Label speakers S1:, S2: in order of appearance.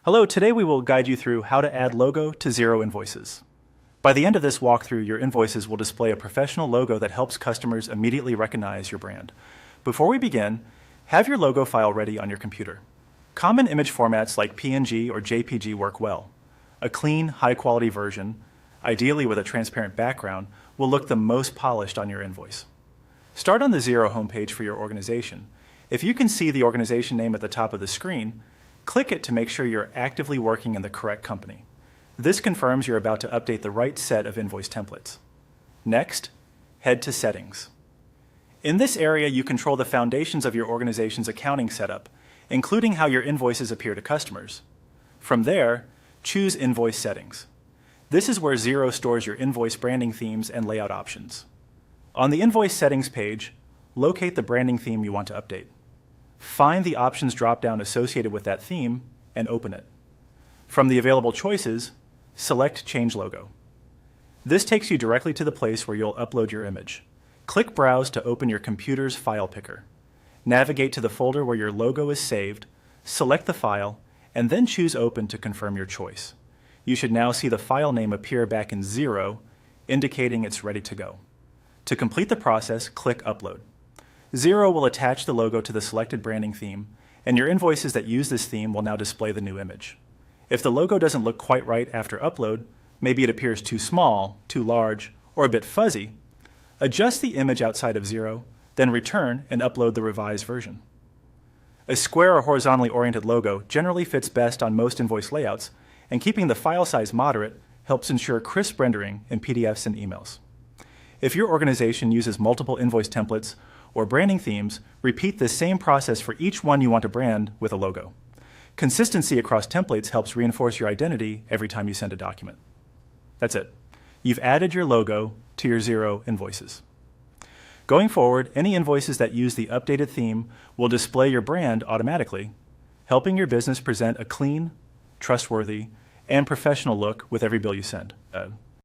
S1: Hello, today we will guide you through how to add logo to Xero Invoices. By the end of this walkthrough, your invoices will display a professional logo that helps customers immediately recognize your brand. Before we begin, have your logo file ready on your computer. Common image formats like PNG or JPG work well. A clean, high-quality version, ideally with a transparent background, will look the most polished on your invoice. Start on the Xero homepage for your organization. If you can see the organization name at the top of the screen, click it to make sure you're actively working in the correct company. This confirms you're about to update the right set of invoice templates. Next, head to Settings. In this area, you control the foundations of your organization's accounting setup, including how your invoices appear to customers. From there, choose Invoice Settings. This is where Xero stores your invoice branding themes and layout options. On the Invoice Settings page, locate the branding theme you want to update. Find the options drop-down associated with that theme and open it. From the available choices, select Change Logo. This takes you directly to the place where you'll upload your image. Click Browse to open your computer's file picker. Navigate to the folder where your logo is saved, select the file, and then choose Open to confirm your choice. You should now see the file name appear back in Xero, indicating it's ready to go. To complete the process, click Upload. Xero will attach the logo to the selected branding theme, and your invoices that use this theme will now display the new image. If the logo doesn't look quite right after upload, maybe it appears too small, too large, or a bit fuzzy, adjust the image outside of Xero, then return and upload the revised version. A square or horizontally oriented logo generally fits best on most invoice layouts, and keeping the file size moderate helps ensure crisp rendering in PDFs and emails. If your organization uses multiple invoice templates or branding themes, repeat this same process for each one you want to brand with a logo. Consistency across templates helps reinforce your identity every time you send a document. That's it. You've added your logo to your Xero invoices. Going forward, any invoices that use the updated theme will display your brand automatically, helping your business present a clean, trustworthy, and professional look with every bill you send.